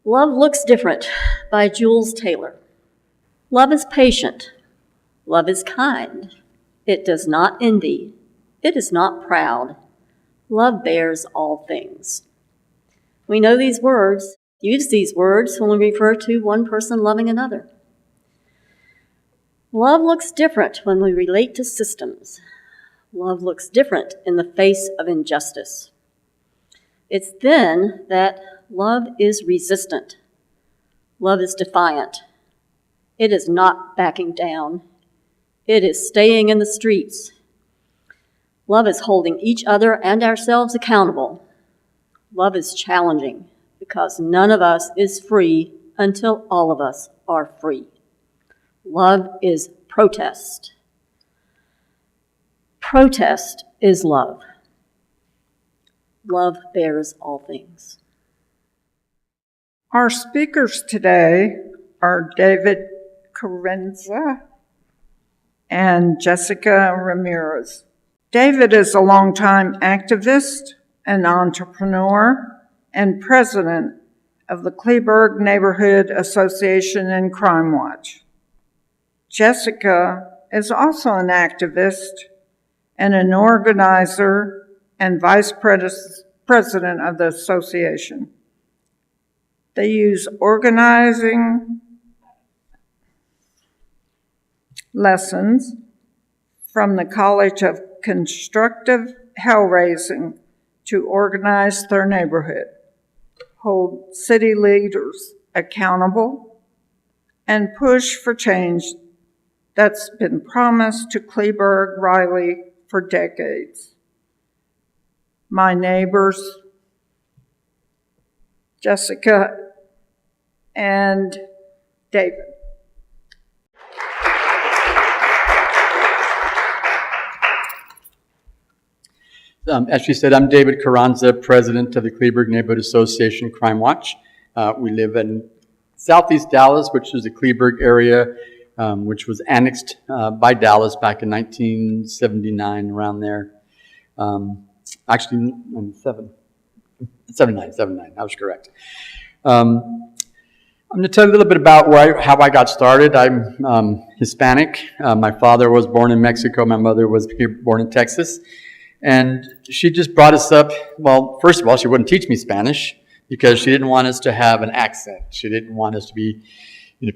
Love Looks Different by Jules Taylor. Love is patient. Love is kind. It does not envy. It is not proud. Love bears all things. We know these words, use these words when we refer to one person loving another. Love looks different when we relate to systems. Love looks different in the face of injustice. It's then that love is resistant. Love is defiant. It is not backing down. It is staying in the streets. Love is holding each other and ourselves accountable. Love is challenging because none of us is free until all of us are free. Love is protest. Protest is love. Love bears all things. Our speakers today are David Carranza and Jessica Ramirez. David is a longtime activist and entrepreneur and president of the Kleberg Neighborhood Association and Crime Watch. Jessica is also an activist and an organizer and vice president of the association. They use organizing lessons from the College of Constructive Hell-Raising to organize their neighborhood, hold city leaders accountable, and push for change that's been promised to Kleberg-Rylie for decades. My neighbors, Jessica and David. As she said, I'm David Carranza, president of the Kleberg Neighborhood Association Crime Watch. We live in southeast Dallas, which is the Kleberg area, which was annexed by Dallas back in 1979, around there. Actually, 79, I was correct. I'm going to tell you a little bit about how I got started. I'm Hispanic. My father was born in Mexico. My mother was born in Texas. And she just brought us up. Well, first of all, she wouldn't teach me Spanish because she didn't want us to have an accent. She didn't want us to be,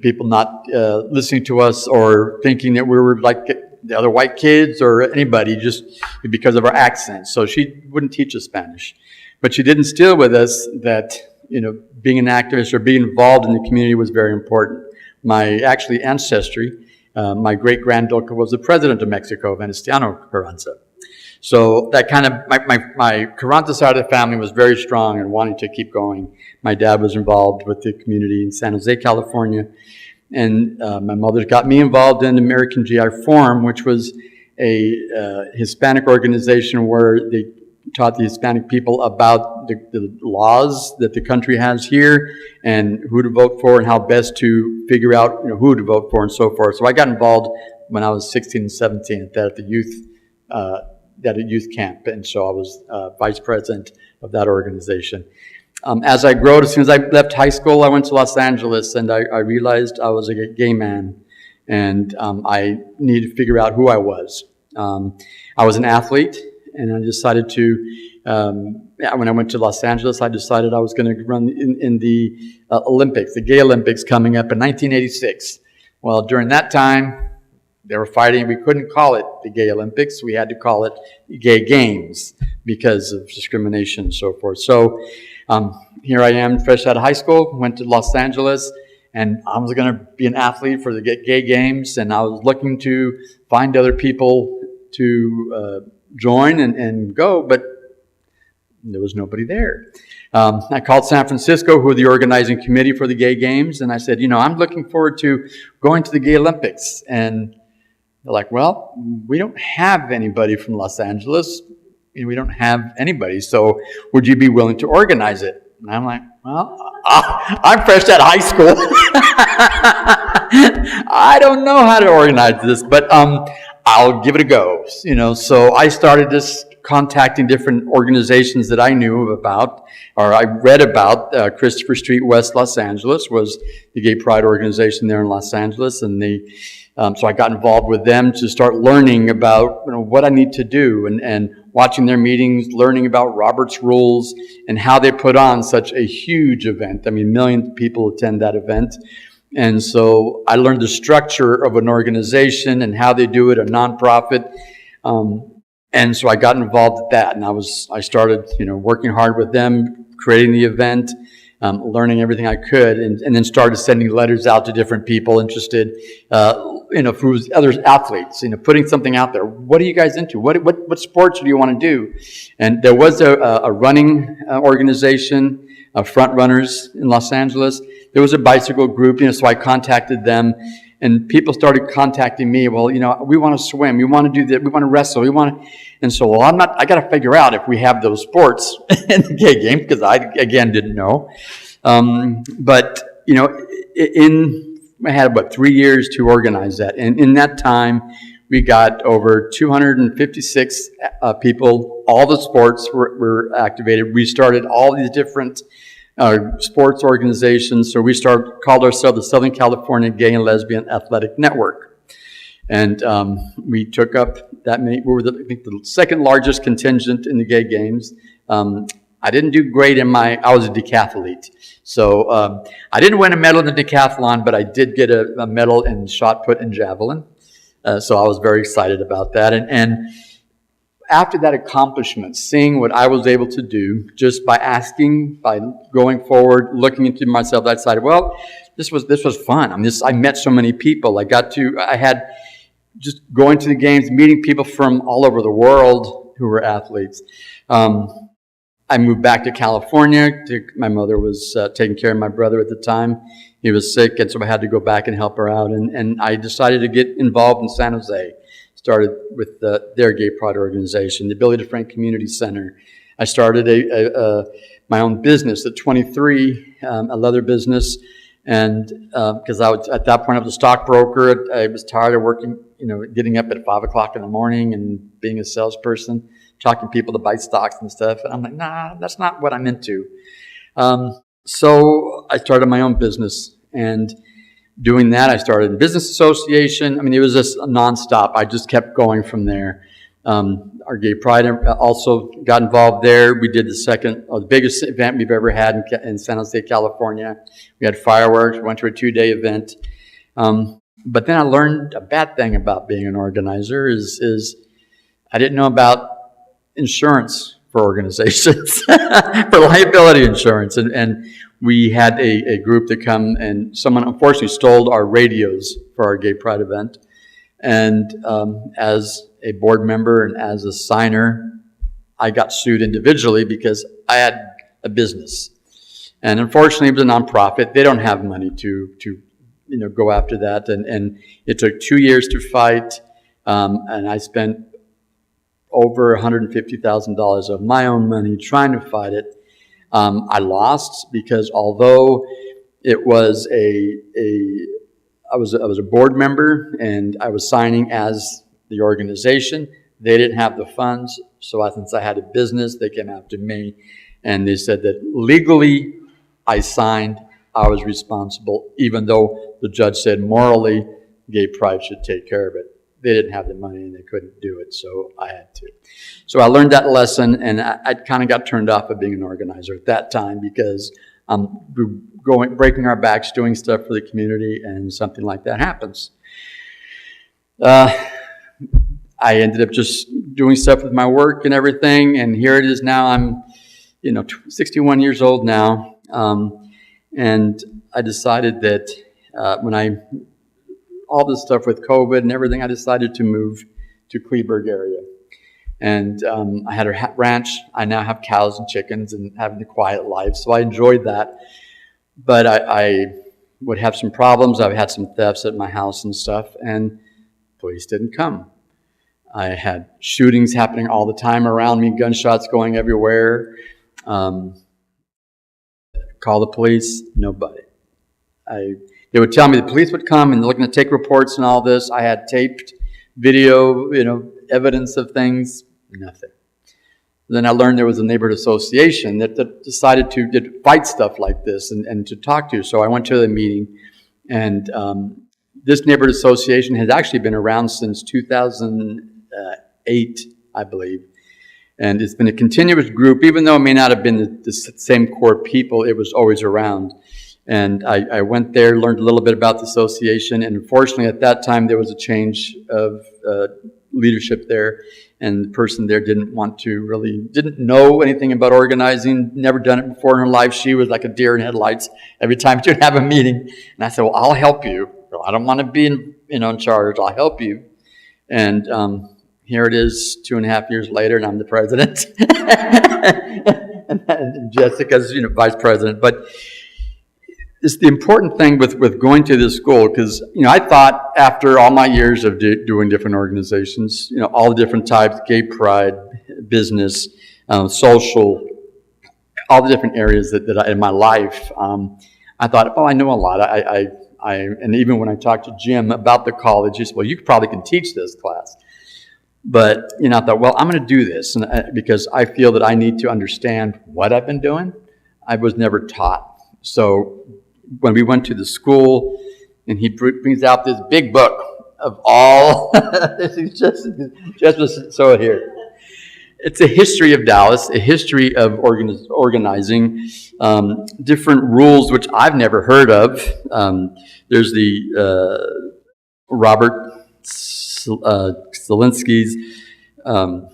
people not listening to us or thinking that we were like the other white kids or anybody just because of our accent. So she wouldn't teach us Spanish. But she did instill with us that, being an activist or being involved in the community was very important. My ancestry, my great-granduncle was the president of Mexico, Venustiano Carranza. So that kind of, my Carranza side of the family was very strong and wanting to keep going. My dad was involved with the community in San Jose, California. And my mother got me involved in American GI Forum, which was a Hispanic organization where they taught the Hispanic people about the laws that the country has here and who to vote for and how best to figure out who to vote for and so forth. So I got involved when I was 16 and 17 at the youth camp, and so I was vice president of that organization. As I grew, as soon as I left high school, I went to Los Angeles, and I realized I was a gay man, and I needed to figure out who I was. I was an athlete, and I decided to, when I went to Los Angeles, I decided I was going to run in the Olympics, the Gay Olympics coming up in 1986. Well, during that time, they were fighting. We couldn't call it the Gay Olympics. We had to call it Gay Games because of discrimination and so forth. So here I am, fresh out of high school, went to Los Angeles, and I was going to be an athlete for the Gay Games, and I was looking to find other people to join and go, but there was nobody there. I called San Francisco, who are the organizing committee for the Gay Games, and I said, I'm looking forward to going to the Gay Olympics. And they're like, well, we don't have anybody from Los Angeles. We don't have anybody. So would you be willing to organize it? And I'm like, well, I'm fresh out of high school. I don't know how to organize this, but I'll give it a go. So I started this contacting different organizations that I knew about, or I read about. Christopher Street West Los Angeles was the gay pride organization there in Los Angeles, and so I got involved with them to start learning about what I need to do, and watching their meetings, learning about Robert's Rules and how they put on such a huge event. I mean, millions of people attend that event. And so I learned the structure of an organization and how they do it, a nonprofit. And so I got involved with that, and I started, working hard with them, creating the event, learning everything I could, and then started sending letters out to different people interested, for other athletes, putting something out there. What are you guys into? What sports do you want to do? And there was a running organization, Front Runners in Los Angeles. There was a bicycle group, so I contacted them. And people started contacting me. Well, we want to swim. We want to do that. We want to wrestle. And so, I got to figure out if we have those sports in the gay game, because I, again, didn't know. But, I had 3 years to organize that. And in that time, we got over 256 people. All the sports were activated. We started all these different sports organizations. So we called ourselves the Southern California Gay and Lesbian Athletic Network. And we took up that many. We were the second largest contingent in the gay games. I didn't do great I was a decathlete. So I didn't win a medal in the decathlon, but I did get a medal in shot put and javelin. So I was very excited about that. And after that accomplishment, seeing what I was able to do just by going forward, looking into myself, I decided, well, this was fun. I met so many people. I had just going to the games, meeting people from all over the world who were athletes. I moved back to California. My mother was taking care of my brother at the time. He was sick, and so I had to go back and help her out. And I decided to get involved in San Jose. Started with their gay pride organization, the Ability to Friend Community Center. I started my own business at 23, a leather business, and because at that point I was a stockbroker. I was tired of working, getting up at 5 o'clock in the morning and being a salesperson, talking to people to buy stocks and stuff. And I'm like, nah, that's not what I'm into. So I started my own business, and doing that, I started a business association. It was just nonstop. I just kept going from there. Our Gay Pride also got involved there. We did the biggest event we've ever had in San Jose, California. We had fireworks. We went to a 2-day event. But then I learned a bad thing about being an organizer is I didn't know about insurance for organizations, for liability insurance. And we had a group that come, and someone unfortunately stole our radios for our Gay Pride event. And as a board member and as a signer, I got sued individually because I had a business. And unfortunately, it was a nonprofit. They don't have money to go after that. And it took 2 years to fight. And I spent over $150,000 of my own money trying to fight it. I lost because although it was I was a board member and I was signing as the organization, they didn't have the funds. So since I had a business, they came after me, and they said that legally I signed, I was responsible, even though the judge said morally Gay Pride should take care of it. They didn't have the money and they couldn't do it, so I had to. So I learned that lesson, and I kind of got turned off of being an organizer at that time because breaking our backs, doing stuff for the community, and something like that happens. I ended up just doing stuff with my work and everything, and here it is now. I'm, 61 years old now, and I decided that when all this stuff with COVID and everything, I decided to move to Kleberg area. And I had a ranch. I now have cows and chickens and having a quiet life, so I enjoyed that. But I would have some problems. I've had some thefts at my house and stuff, and police didn't come. I had shootings happening all the time around me, gunshots going everywhere. Call the police, nobody. They would tell me the police would come and they're looking to take reports and all this. I had taped video, evidence of things, nothing. Then I learned there was a neighborhood association that decided to fight stuff like this and to talk to. So I went to the meeting, and this neighborhood association has actually been around since 2008, I believe. And it's been a continuous group, even though it may not have been the same core people, it was always around. And I went there, learned a little bit about the association, and unfortunately at that time there was a change of leadership there, and the person there didn't know anything about organizing, never done it before in her life. She was like a deer in headlights every time she'd have a meeting. And I said, well, I'll help you. Well, I don't want to be in charge. I'll help you. And here it is 2.5 years later, and I'm the president. and Jessica's vice president. But it's the important thing with going to this school, because I thought after all my years of doing different organizations, all the different types, gay pride, business, social, all the different areas that I, in my life, I thought, I know a lot. And even when I talked to Jim about the college, he said, well, you probably can teach this class. But I thought, well, I'm going to do this because I feel that I need to understand what I've been doing. I was never taught. So when we went to the school, and he brings out this big book of all, just so here. It's a history of Dallas, a history of organizing, different rules which I've never heard of. There's the Robert Zelinsky's, I'm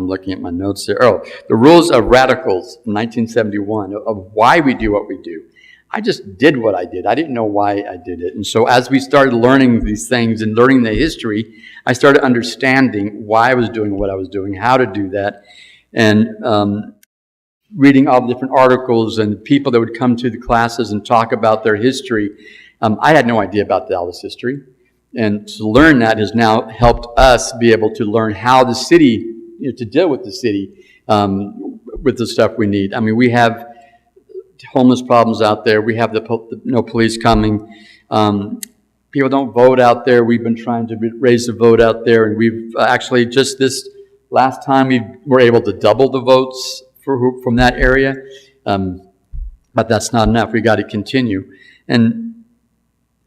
looking at my notes there. Oh, the Rules of Radicals from 1971, of why we do what we do. I just did what I did. I didn't know why I did it. And so as we started learning these things and learning the history, I started understanding why I was doing what I was doing, how to do that, and reading all the different articles and people that would come to the classes and talk about their history. I had no idea about Dallas history. And to learn that has now helped us be able to learn how the city, to deal with the city, with the stuff we need. I mean, we have homeless problems out there. We have no police coming. People don't vote out there. We've been trying to raise the vote out there, and we've actually just this last time we were able to double the votes from that area. But that's not enough. We got to continue. And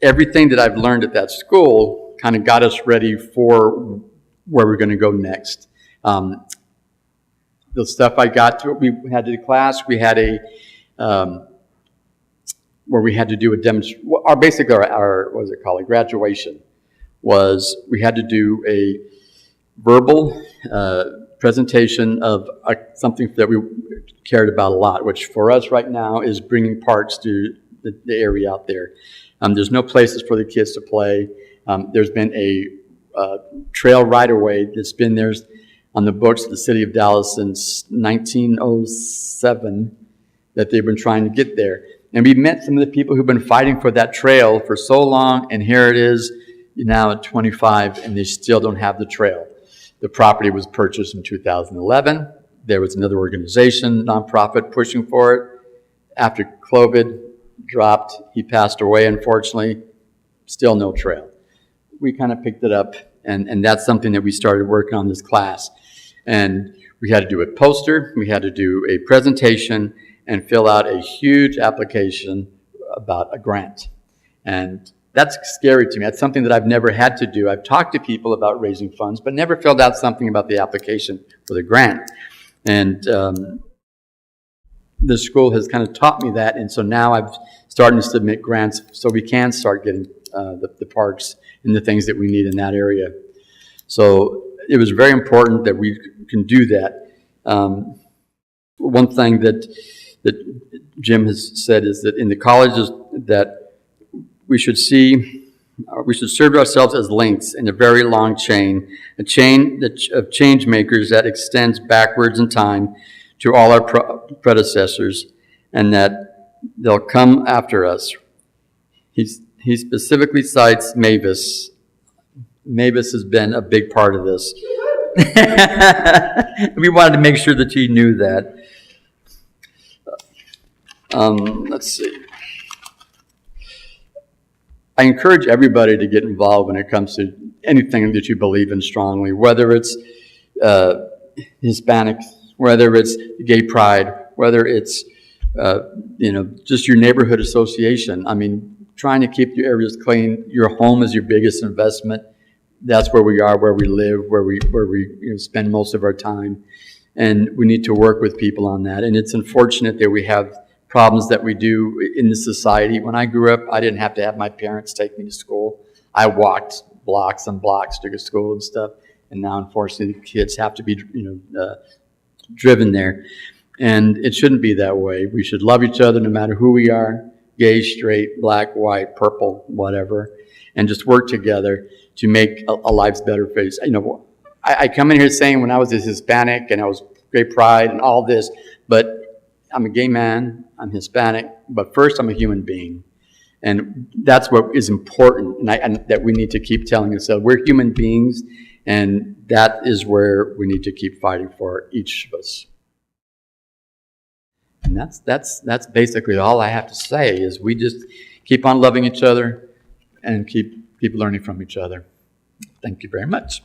everything that I've learned at that school kind of got us ready for where we're going to go next. The stuff I got to, we had the class, we had where we had to do a demonstration. Basically our what was it called? A graduation was we had to do a verbal presentation of something that we cared about a lot, which for us right now is bringing parks to the area out there. There's no places for the kids to play. There's been a trail right-of-way that's been there on the books of the city of Dallas since 1907 that they've been trying to get there. And we met some of the people who've been fighting for that trail for so long, and here it is now at 25, and they still don't have the trail. The property was purchased in 2011. There was another organization, nonprofit, pushing for it. After COVID dropped, he passed away, unfortunately. Still no trail. We kind of picked it up, and that's something that we started working on this class. And we had to do a poster, we had to do a presentation, and fill out a huge application about a grant. And that's scary to me. That's something that I've never had to do. I've talked to people about raising funds, but never filled out something about the application for the grant. And the school has kind of taught me that, and so now I'm starting to submit grants so we can start getting the parks and the things that we need in that area. So it was very important that we can do that. One thing that Jim has said is that in the colleges that we should serve ourselves as links in a very long chain, of change makers that extends backwards in time to all our predecessors, and that they'll come after us. He specifically cites Mavis. Mavis has been a big part of this. We wanted to make sure that you knew that. Let's see. I encourage everybody to get involved when it comes to anything that you believe in strongly, whether it's Hispanics, whether it's gay pride, whether it's, just your neighborhood association. I mean, trying to keep your areas clean. Your home is your biggest investment. That's where we are, where we live, where we spend most of our time. And we need to work with people on that. And it's unfortunate that we have problems that we do in the society. When I grew up, I didn't have to have my parents take me to school. I walked blocks and blocks to go to school and stuff. And now, unfortunately, the kids have to be, driven there. And it shouldn't be that way. We should love each other no matter who we are, gay, straight, black, white, purple, whatever, and just work together to make a life's better place. I come in here saying when I was a Hispanic and I was gay pride and all this, but I'm a gay man, I'm Hispanic, but first I'm a human being. And that's what is important, and that we need to keep telling ourselves. We're human beings, and that is where we need to keep fighting for, each of us. And that's basically all I have to say, is we just keep on loving each other and keep learning from each other. Thank you very much.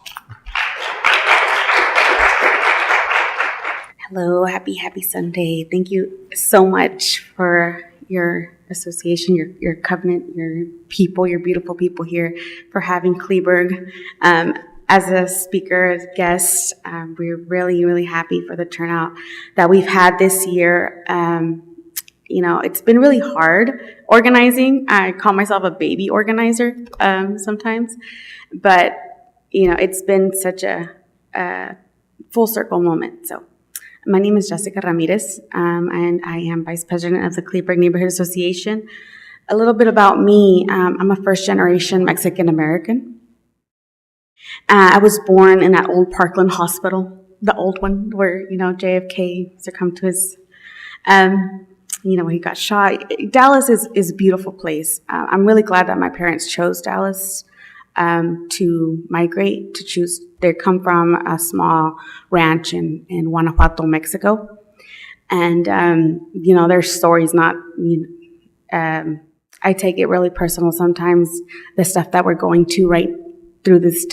Hello, happy Sunday. Thank you so much for your association, your covenant, your people, your beautiful people here, for having Kleberg as a speaker, as a guest. We're really, really happy for the turnout that we've had this year. It's been really hard organizing. I call myself a baby organizer sometimes, but it's been such a full circle moment. So my name is Jessica Ramirez, and I am Vice President of the Kleberg Neighborhood Association. A little bit about me. I'm a first-generation Mexican-American. I was born in that old Parkland hospital, the old one where, JFK succumbed to his, he got shot. Dallas is a beautiful place. I'm really glad that my parents chose Dallas to migrate, to choose. They come from a small ranch in Guanajuato, Mexico. And, their story's not, I take it really personal sometimes, the stuff that we're going to right through this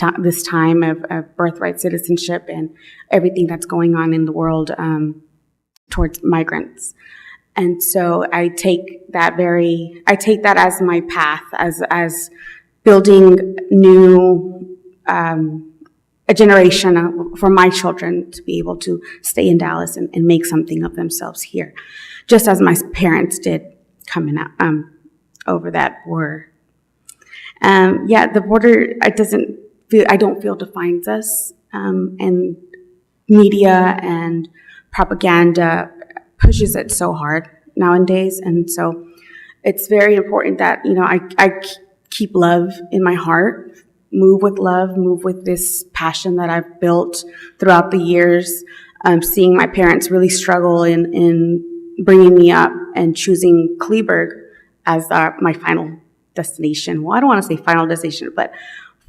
time of birthright citizenship and everything that's going on in the world towards migrants. And so I take that as my path, as building new, a generation for my children to be able to stay in Dallas and make something of themselves here, just as my parents did coming out over that war. The border, I don't feel defines us, and media and propaganda pushes it so hard nowadays. And so it's very important that, I keep love in my heart, move with love, move with this passion that I've built throughout the years, seeing my parents really struggle in bringing me up and choosing Kleberg as my final destination. Well, I don't want to say final destination, but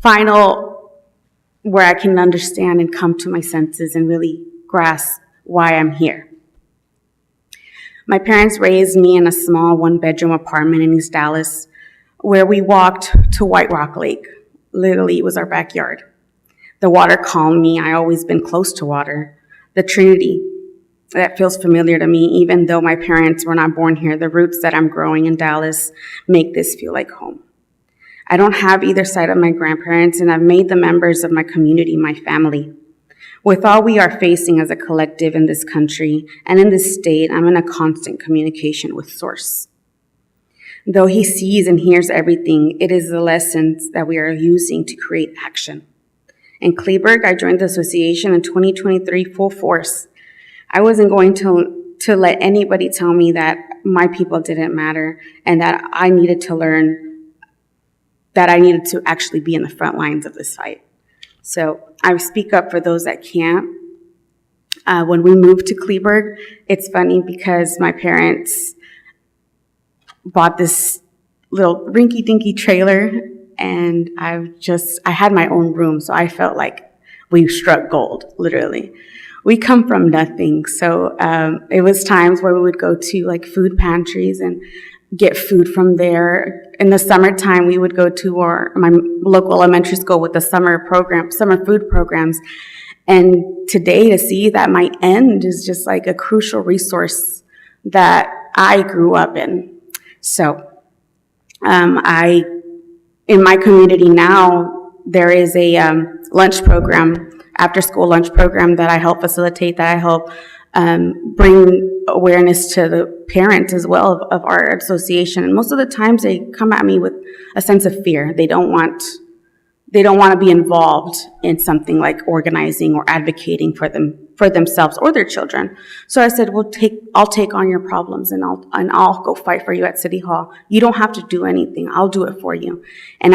final where I can understand and come to my senses and really grasp why I'm here. My parents raised me in a small one-bedroom apartment in East Dallas where we walked to White Rock Lake. Literally, it was our backyard. The water calmed me. I always been close to water. The Trinity, that feels familiar to me, even though my parents were not born here. The roots that I'm growing in Dallas make this feel like home. I don't have either side of my grandparents, and I've made the members of my community my family. With all we are facing as a collective in this country and in this state, I'm in a constant communication with Source. Though he sees and hears everything, it is the lessons that we are using to create action. In Kleberg, I joined the association in 2023 full force. I wasn't going to let anybody tell me that my people didn't matter and that I needed to learn, that I needed to actually be in the front lines of this fight. So I speak up for those that can't. When we moved to Kleberg, it's funny because my parents bought this little rinky-dinky trailer, and I had my own room, so I felt like we struck gold, literally. We come from nothing, so it was times where we would go to like food pantries and get food from there. In the summertime, we would go to my local elementary school with the summer food programs, And today to see that my end is just like a crucial resource that I grew up in. So in my community now, there is a lunch program, after school lunch program that I help facilitate, that I help bring awareness to the parents as well of our association. And most of the times they come at me with a sense of fear. They don't want to be involved in something like organizing or advocating for themselves or their children. So I said, well, I'll take on your problems and I'll go fight for you at City Hall. You don't have to do anything. I'll do it for you. And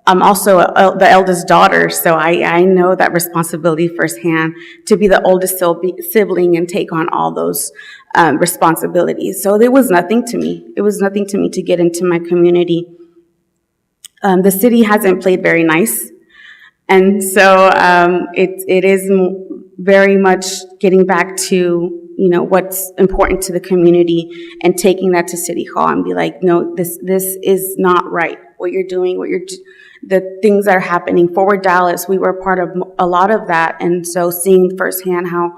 I'm also the eldest daughter, so I know that responsibility firsthand, to be the oldest sibling and take on all those responsibilities. So it was nothing to me. It was nothing to me to get into my community. The city hasn't played very nice, and so it is very much getting back to what's important to the community and taking that to City Hall and be like, no, this is not right. What you're doing, the things that are happening. Forward Dallas, we were part of a lot of that, and so seeing firsthand how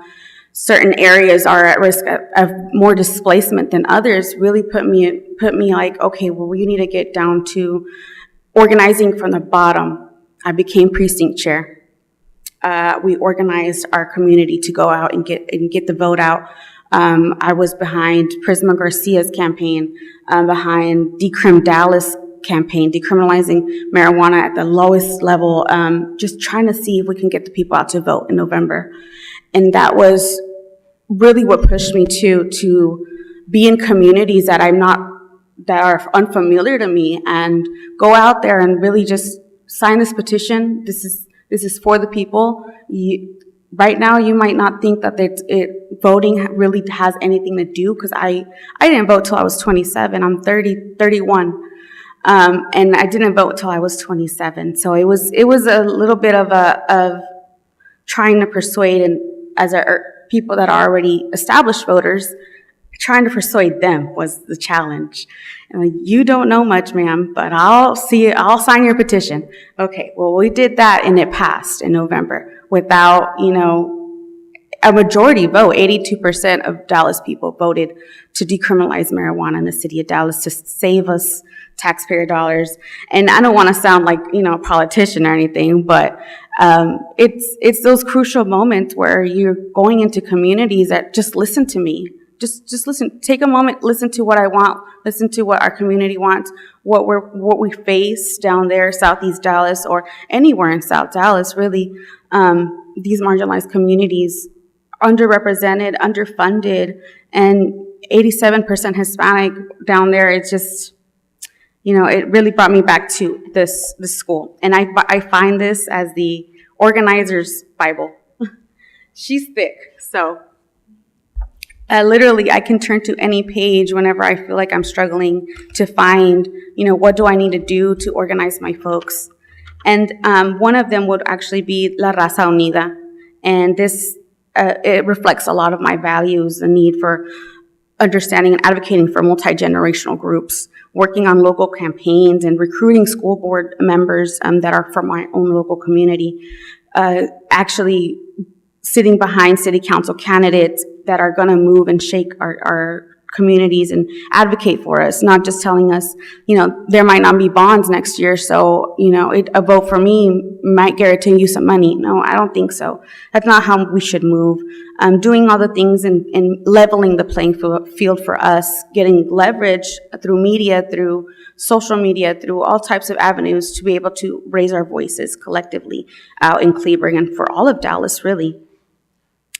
certain areas are at risk of more displacement than others really put me like, okay, well, we need to get down to organizing from the bottom. I became precinct chair. We organized our community to go out and get the vote out. I was behind Prisma Garcia's campaign, behind Decrim Dallas campaign, decriminalizing marijuana at the lowest level, just trying to see if we can get the people out to vote in November. And that was really what pushed me to be in communities that are unfamiliar to me, and go out there and really just sign this petition. This is for the people. Right now, you might not think that voting really has anything to do, because I didn't vote till I was 27. I'm 31. And I didn't vote till I was 27. So it was a little bit of trying to persuade, and as people that are already established voters, trying to persuade them was the challenge. And like, you don't know much, ma'am, but I'll sign your petition. Okay, well, we did that, and it passed in November without, a majority vote. 82% of Dallas people voted to decriminalize marijuana in the city of Dallas to save us taxpayer dollars. And I don't want to sound like, a politician or anything, but it's those crucial moments where you're going into communities that just listen to me. Just listen. Take a moment, listen to what I want, listen to what our community wants, what we face down there, Southeast Dallas, or anywhere in South Dallas, really. These marginalized communities, underrepresented, underfunded, and 87% Hispanic down there. It's just, it really brought me back to this school. And I find this as the organizer's Bible. She's thick, so literally I can turn to any page whenever I feel like I'm struggling to find, what do I need to do to organize my folks. And one of them would actually be La Raza Unida. And this, it reflects a lot of my values, the need for understanding and advocating for multi-generational groups, working on local campaigns and recruiting school board members that are from my own local community, actually sitting behind city council candidates that are going to move and shake our communities and advocate for us, not just telling us, there might not be bonds next year, so, a vote for me might guarantee you some money. No, I don't think so. That's not how we should move. Doing all the things and leveling the playing field for us, getting leverage through media, through social media, through all types of avenues to be able to raise our voices collectively out in Kleberg and for all of Dallas, really.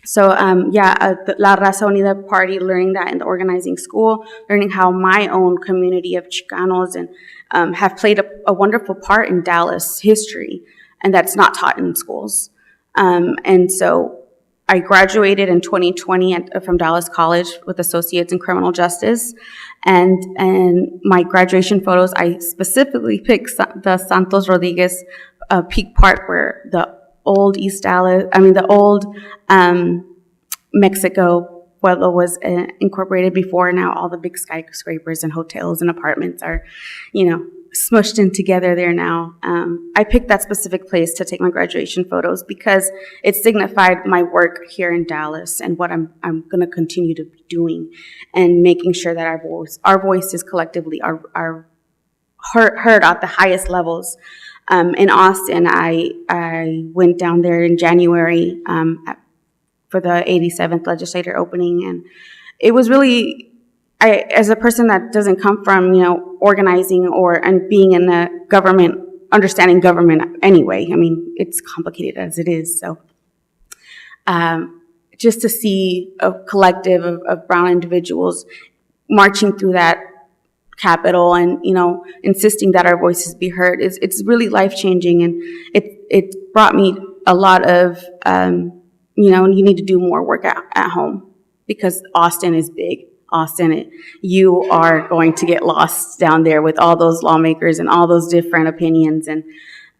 So, the La Raza Unida party, learning that in the organizing school, learning how my own community of Chicanos and have played a wonderful part in Dallas history, and that's not taught in schools. And so I graduated in 2020 from Dallas College with associates in criminal justice, and my graduation photos, I specifically picked the Santos Rodriguez Peak Park, where the old Mexico Pueblo was incorporated before. Now all the big skyscrapers and hotels and apartments are, smushed in together there now. I picked that specific place to take my graduation photos because it signified my work here in Dallas and what I'm going to continue to be doing, and making sure that our voices collectively are heard at the highest levels. In Austin, I went down there in January for the 87th legislature opening, and it was really, as a person that doesn't come from, organizing and being in the government, understanding government anyway, I mean, it's complicated as it is. So just to see a collective of brown individuals marching through that Capitol and, insisting that our voices be heard, it's really life-changing. And it brought me a lot of, you need to do more work at home, because Austin is big. Austin, you are going to get lost down there with all those lawmakers and all those different opinions. And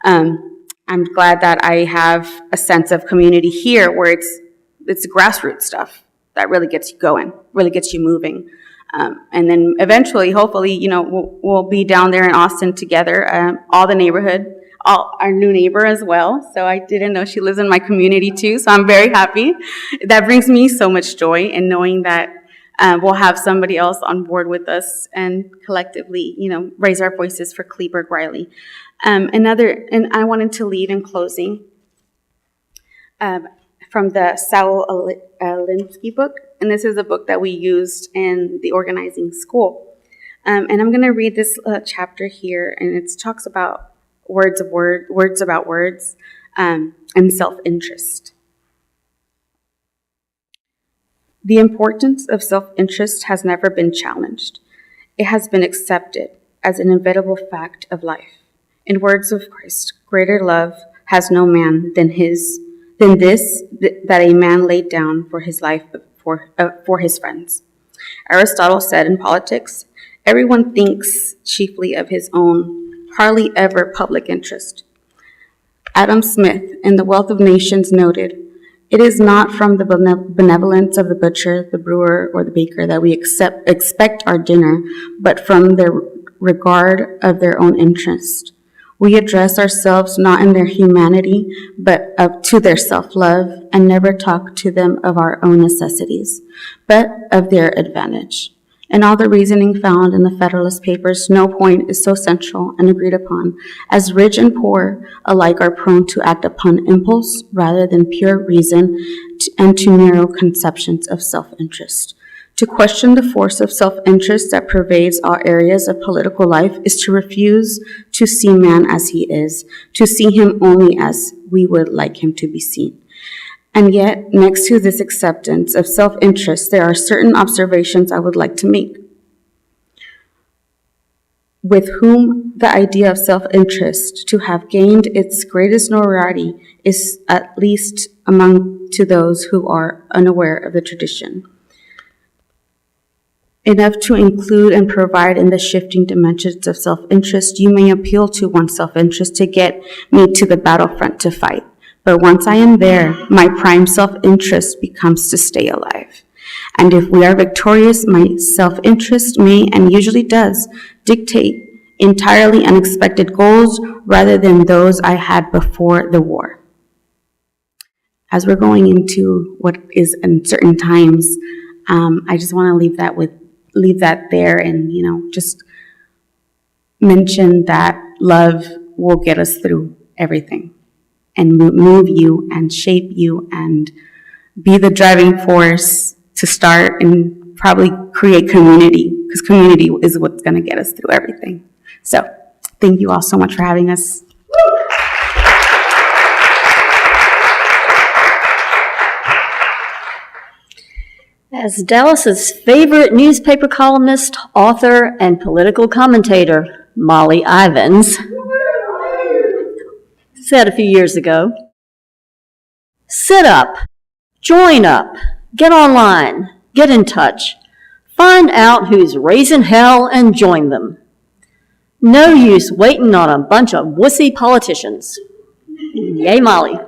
I'm glad that I have a sense of community here where it's grassroots stuff that really gets you going, really gets you moving. And then eventually, hopefully, we'll be down there in Austin together, all the neighborhood, our new neighbor as well. So I didn't know she lives in my community too. So I'm very happy. That brings me so much joy in knowing that we'll have somebody else on board with us and collectively, raise our voices for Kleberg-Rylie. And I wanted to lead in closing from the Saul Alinsky book. And this is a book that we used in the organizing school. And I'm going to read this chapter here, and it talks about words about words, and self-interest. The importance of self-interest has never been challenged. It has been accepted as an inevitable fact of life. In words of Christ, greater love has no man than this, that a man laid down for his life for his friends. Aristotle said in Politics, everyone thinks chiefly of his own, hardly ever public interest. Adam Smith in The Wealth of Nations noted, it is not from the benevolence of the butcher, the brewer, or the baker that we expect our dinner, but from their regard of their own interest. We address ourselves not in their humanity, but to their self-love, and never talk to them of our own necessities, but of their advantage. In all the reasoning found in the Federalist Papers, no point is so central and agreed upon, as rich and poor alike are prone to act upon impulse rather than pure reason and to narrow conceptions of self-interest. To question the force of self-interest that pervades all areas of political life is to refuse to see man as he is, to see him only as we would like him to be seen. And yet, next to this acceptance of self-interest, there are certain observations I would like to make. With whom the idea of self-interest to have gained its greatest notoriety is at least among to those who are unaware of the tradition. Enough to include and provide in the shifting dimensions of self-interest, you may appeal to one's self-interest to get me to the battlefront to fight. But once I am there, my prime self-interest becomes to stay alive. And if we are victorious, my self-interest may, and usually does, dictate entirely unexpected goals rather than those I had before the war. As we're going into what is uncertain times, I just want to leave that there and, just mention that love will get us through everything and move you and shape you and be the driving force to start and probably create community, because community is what's going to get us through everything. So thank you all so much for having us. As Dallas's favorite newspaper columnist, author, and political commentator, Molly Ivins, said a few years ago, sit up, join up, get online, get in touch, find out who's raising hell and join them. No use waiting on a bunch of wussy politicians. Yay, Molly.